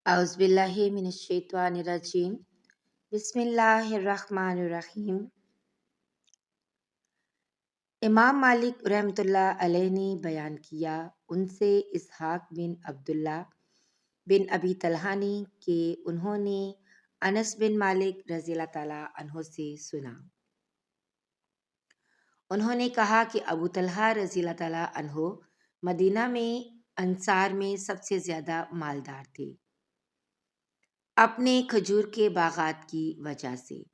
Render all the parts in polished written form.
अउज़ुबिल्लाहि मिनश्शैतानिर्रजीम बिस्मिल्लाहिर्रहमानिर्रहीम। इमाम मालिक रहमतुल्लाह अलैह ने बयान किया, उनसे इसहाक बिन अब्दुल्ला बिन अबी तलहा ने कि उन्होंने अनस बिन मालिक रज़ियल्लाहु ताला अन्हो से सुना। उन्होंने कहा कि अबू तलहा रज़ियल्लाहु ताला अन्हो मदीना में अंसार में सबसे ज़्यादा मालदार थे, अपने खजूर के बागात की वजह से,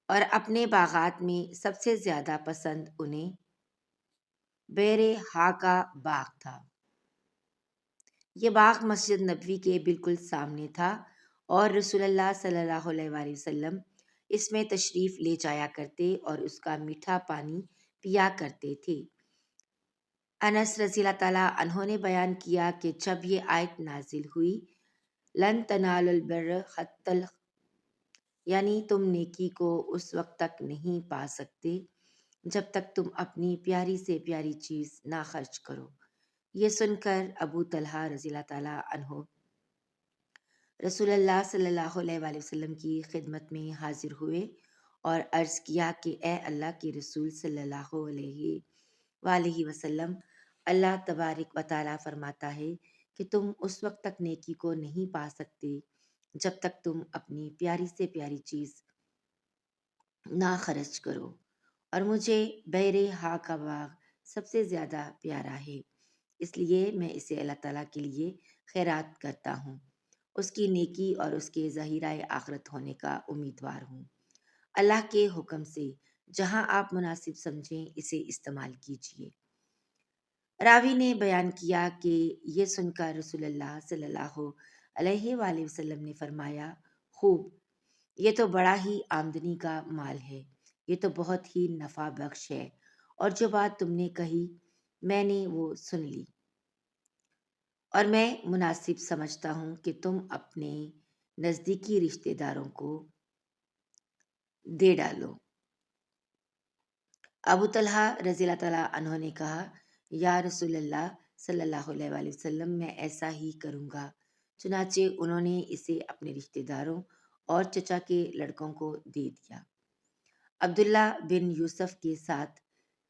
और अपने बागात में सबसे ज़्यादा पसंद उन्हें बेरे हा का बाग था। ये बाग मस्जिद नबवी के बिल्कुल सामने था और रसूलुल्लाह सल्लल्लाहु अलैहि वसल्लम इसमें तशरीफ़ ले जाया करते और उसका मीठा पानी पिया करते थे। अनस रज़ियल्लाहु ताला अन्हो ने बयान किया कि जब ये आयत नाजिल हुई, लन तनालुल बिर्र हत्तल, यानी तुम नेकी को उस वक्त तक नहीं पा सकते जब तक तुम अपनी प्यारी से प्यारी चीज़ ना खर्च करो। ये सुनकर अबू तलहा रज़ियल्लाहु ताला अन्हो रसूलुल्लाह सल्लल्लाहु अलैहि वसल्लम की खिदमत में हाजिर हुए और अर्ज़ किया कि ए अल्लाह के रसूल सल्लल्लाहु अलैहि वसल्लम, अल्लाह तबारक व तआला फरमाता है कि तुम उस वक्त तक नेकी को नहीं पा सकते जब तक तुम अपनी प्यारी से प्यारी चीज़ ना खर्च करो, और मुझे बहरे हा का बाग सबसे ज़्यादा प्यारा है, इसलिए मैं इसे अल्लाह ताला के लिए खैरात करता हूँ, उसकी नेकी और उसके ज़हीराए आखिरत होने का उम्मीदवार हूँ। अल्लाह के हुक्म से जहाँ आप मुनासिब समझें इसे इस्तेमाल कीजिए। रावी ने बयान किया कि ये सुनकर रसूलुल्लाह सल्लल्लाहु अलैहि वसल्लम ने फरमाया, खूब, ये तो बड़ा ही आमदनी का माल है, ये तो बहुत ही नफ़ा बख्श है, और जो बात तुमने कही मैंने वो सुन ली, और मैं मुनासिब समझता हूँ कि तुम अपने नज़दीकी रिश्तेदारों को दे डालो। अबू तलहा रज़ियल्लाहु ताला अन्हो ने कहा, या रसूलल्लाह सल्लल्लाहु अलैहि वसल्लम, मैं ऐसा ही करूँगा। चुनाचे उन्होंने इसे अपने रिश्तेदारों और चचा के लड़कों को दे दिया। अब्दुल्ला बिन यूसुफ के साथ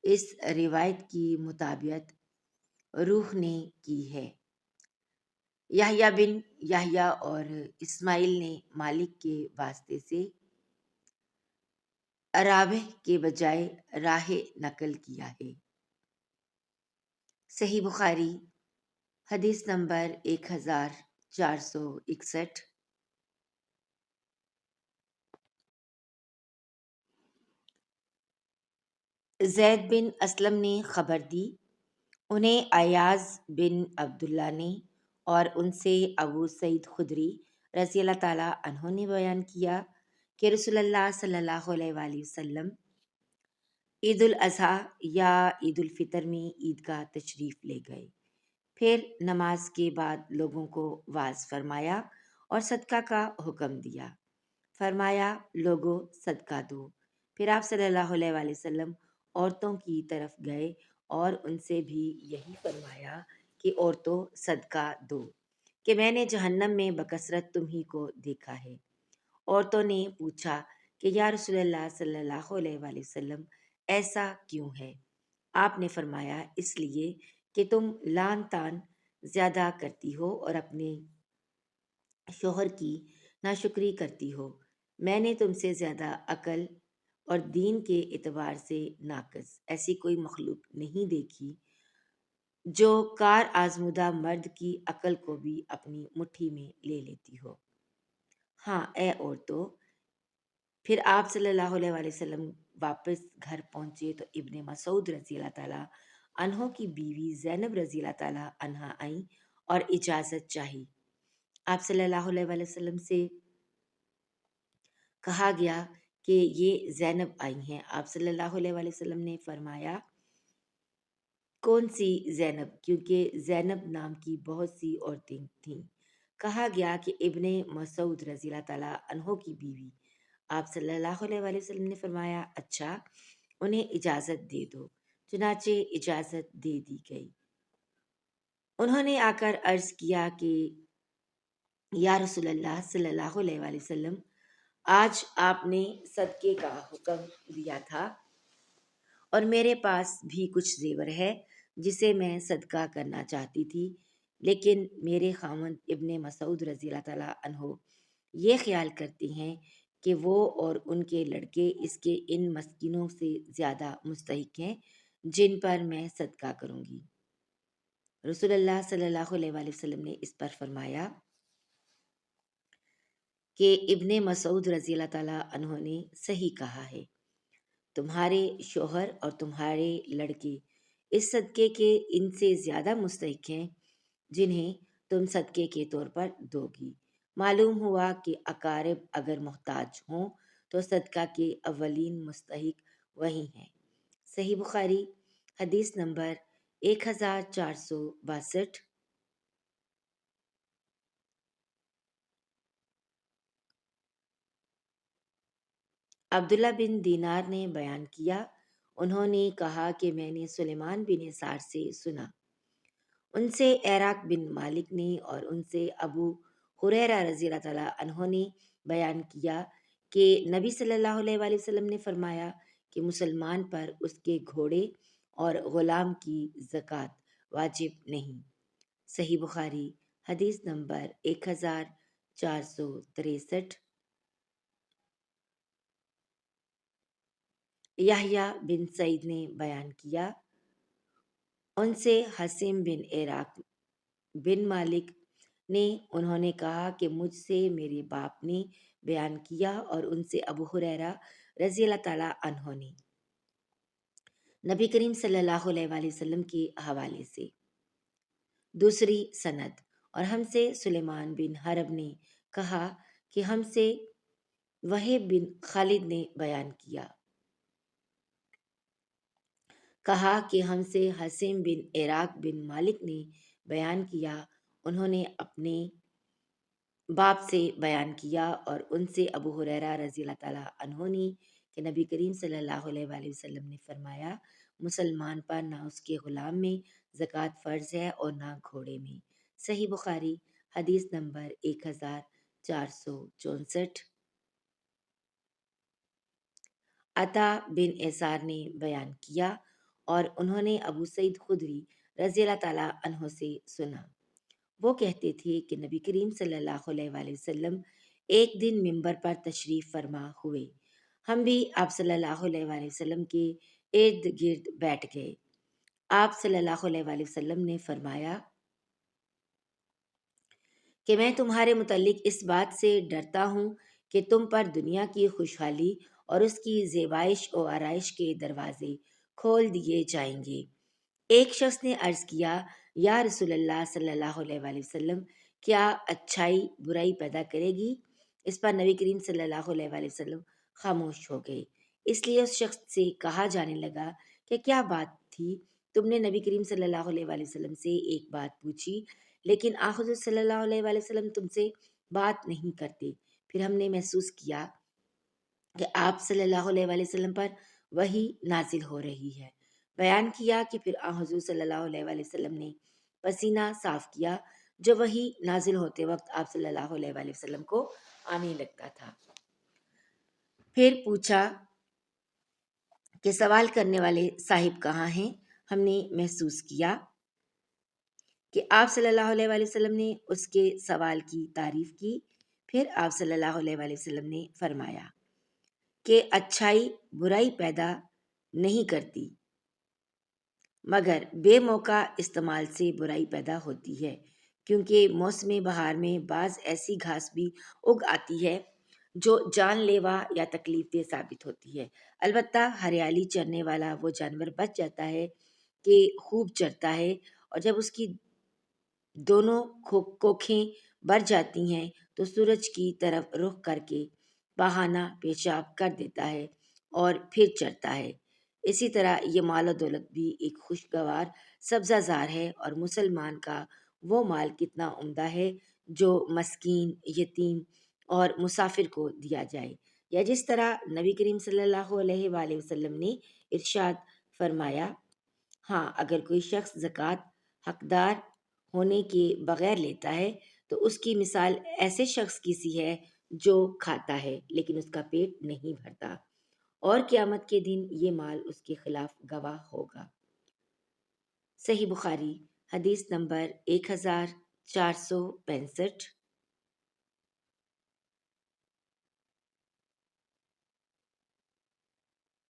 इस रिवायत की मुताबियत रूह ने की है। याह्या बिन याह्या और इस्माइल ने मालिक के वास्ते से अराबह के बजाय राहे नकल किया है। सही बुखारी हदीस नंबर 1461। ज़ैद बिन असलम ने खबर दी, उन्हें अयाज बिन अब्दुल्ला ने और उनसे अबू सईद खुदरी रज़ियल्लाहु ताला अन्हो ने बयान किया कि रसूलुल्लाह सल्लल्लाहु अलैहि वसल्लम ईद उल अज़हा या ईद उल फितर में ईदगाह तशरीफ़ ले गए। फिर नमाज के बाद लोगों को वाज फरमाया और सदका का हुक्म दिया। फरमाया, लोगों सदका दो। फिर आप सल्लल्लाहु अलैहि वसल्लम औरतों की तरफ गए और उनसे भी यही फरमाया कि औरतों सदका दो, कि मैंने जहन्नम में बकसरत तुम्ही को देखा है। औरतों ने पूछा कि या रसूलल्लाह सल्लल्लाहु अलैहि वसल्लम, ऐसा क्यों है? आपने फरमाया, इसलिए कि तुम लान तान ज़्यादा करती हो और अपने शोहर की नाशुक्री करती हो। मैंने तुमसे ज़्यादा अकल और दीन के एतबार से नाक़िस ऐसी कोई मखलूक नहीं देखी जो कार आजमुदा मर्द की अकल को भी अपनी मुट्ठी में ले लेती हो। हाँ, ए औरतों। फिर आप सल्लल्लाहु अलैहि वसल्लम वापस घर पहुंचे तो इब्ने मसूद रज़ियल्लाहु ताला अन्हो की बीवी ज़ैनब रज़ियल्लाहु ताला अन्हा आई और इजाज़त चाही। आप सल्लल्लाहु अलैहि वसल्लम से कहा गया कि ये ज़ैनब आई हैं। आप सल्लल्लाहु अलैहि वसल्लम ने फरमाया, कौन सी ज़ैनब? क्योंकि ज़ैनब नाम की बहुत सी औरतें थीं। कहा गया कि इब्ने मसूद रज़ियल्लाहु ताला अन्हो की बीवी। आप सल्लल्लाहु अलैहि वसल्लम ने फरमाया, अच्छा, उन्हें इजाज़त दे दो। चुनाचे इजाज़त दे दी गई। उन्होंने आकर अर्ज़ किया कि یا رسول اللہ صلی اللہ علیہ وآلہ وسلم، آج آپ نے صدقے کا حکم دیا تھا اور میرے پاس بھی کچھ زیور ہے جسے میں صدقہ کرنا چاہتی تھی، لیکن میرے خاوند ابن مسعود رضی اللہ تعالیٰ عنہ یہ خیال کرتی ہیں کہ وہ اور ان کے لڑکے اس کے ان مسکینوں سے زیادہ مستحق ہیں جن پر میں صدقہ کروں گی۔ رسول اللہ صلی اللہ علیہ وآلہ وسلم نے اس پر فرمایا کہ ابن مسعود رضی اللہ تعالیٰ عنہ نے صحیح کہا ہے، تمہارے شوہر اور تمہارے لڑکے اس صدقے کے ان سے زیادہ مستحق ہیں جنہیں تم صدقے کے طور پر دو گی۔ معلوم ہوا کہ اقارب اگر محتاج ہوں تو صدقہ کے اولین مستحق وہی ہیں۔ صحیح بخاری حدیث نمبر 1462۔ عبداللہ بن دینار نے بیان کیا، انہوں نے کہا کہ میں نے سلیمان بن یسار سے سنا، ان سے عراق بن مالک نے اور ان سے ابو ہریرہ رضی اللہ تعالیٰ عنہ نے بیان کیا کہ نبی صلی اللہ علیہ وآلہ وسلم نے فرمایا کہ مسلمان پر اس کے گھوڑے اور غلام کی زکوٰۃ واجب نہیں۔ صحیح بخاری حدیث نمبر 1463۔ یحییٰ بن سعید نے بیان کیا، ان سے حسیم بن عراق بن مالک نے، انہوں نے کہا کہ مجھ سے میرے باپ نے بیان کیا اور ان سے ابو ہریرہ رضی اللہ تعالیٰ عنہ نے نبی کریم صلی اللہ علیہ وآلہ وسلم کے حوالے سے۔ دوسری سند، اور ہم سے سلیمان بن حرب نے کہا کہ ہم سے وہیب بن خالد نے بیان کیا، کہا کہ ہم سے حسیم بن عراق بن مالک نے بیان کیا، انہوں نے اپنے باپ سے بیان کیا اور ان سے ابو ہریرہ رضی اللہ تعالیٰ عنہ نے کہ نبی کریم صلی اللہ علیہ وآلہ وسلم نے فرمایا، مسلمان پر نہ اس کے غلام میں زکوٰۃ فرض ہے اور نہ گھوڑے میں۔ صحیح بخاری حدیث نمبر 1464۔ عطا بن یسار نے بیان کیا اور انہوں نے ابو سعید خدری رضی اللہ تعالیٰ عنہ سے سنا، وہ کہتے تھے کہ نبی کریم صلی اللہ علیہ وآلہ وسلم ایک دن ممبر پر تشریف فرما ہوئے، ہم بھی آپ صلی اللہ علیہ وآلہ وسلم کے ارد گرد بیٹھ گئے۔ آپ صلی اللہ علیہ وآلہ وسلم نے فرمایا کہ میں تمہارے متعلق اس بات سے ڈرتا ہوں کہ تم پر دنیا کی خوشحالی اور اس کی زیبائش و آرائش کے دروازے کھول دیے جائیں گے۔ ایک شخص نے عرض کیا، یا رسول اللہ صلی اللہ علیہ وآلہ وسلم، کیا اچھائی برائی پیدا کرے گی؟ اس پر نبی کریم صلی اللہ علیہ وآلہ وسلم خاموش ہو گئے۔ اس لیے اس شخص سے کہا جانے لگا کہ کیا بات تھی؟ تم نے نبی کریم صلی اللہ علیہ وآلہ وسلم سے ایک بات پوچھی، لیکن آن حضرت صلی اللہ علیہ وآلہ وسلم تم سے بات نہیں کرتے۔ پھر ہم نے محسوس کیا کہ آپ صلی اللہ علیہ وآلہ وسلم پر وحی نازل ہو رہی ہے۔ بیان کیا کہ پھر آن حضور صلی اللہ علیہ وآلہ وسلم نے پسینہ صاف کیا جو وحی نازل ہوتے وقت آپ صلی اللہ علیہ وآلہ وسلم کو آنے لگتا تھا۔ پھر پوچھا کہ سوال کرنے والے صاحب کہاں ہیں؟ ہم نے محسوس کیا کہ آپ صلی اللہ علیہ وآلہ وسلم نے اس کے سوال کی تعریف کی۔ پھر آپ صلی اللہ علیہ وآلہ وسلم نے فرمایا کہ اچھائی برائی پیدا نہیں کرتی، مگر بے موقع استعمال سے برائی پیدا ہوتی ہے، کیونکہ موسم بہار میں بعض ایسی گھاس بھی اگ آتی ہے جو جان لیوا یا تکلیف دہ ثابت ہوتی ہے۔ البتہ ہریالی چرنے والا وہ جانور بچ جاتا ہے کہ خوب چرتا ہے، اور جب اس کی دونوں کوکھیں بھر جاتی ہیں تو سورج کی طرف رخ کر کے بہانہ پیشاب کر دیتا ہے اور پھر چرتا ہے۔ اسی طرح یہ مال و دولت بھی ایک خوشگوار سبزہ زار ہے، اور مسلمان کا وہ مال کتنا عمدہ ہے جو مسکین، یتیم اور مسافر کو دیا جائے، یا جس طرح نبی کریم صلی اللہ علیہ وآلہ وسلم نے ارشاد فرمایا، ہاں اگر کوئی شخص زکوٰۃ حقدار ہونے کے بغیر لیتا ہے تو اس کی مثال ایسے شخص کی سی ہے جو کھاتا ہے لیکن اس کا پیٹ نہیں بھرتا، اور قیامت کے دن یہ مال اس کے خلاف گواہ ہوگا۔ صحیح بخاری حدیث نمبر 1465۔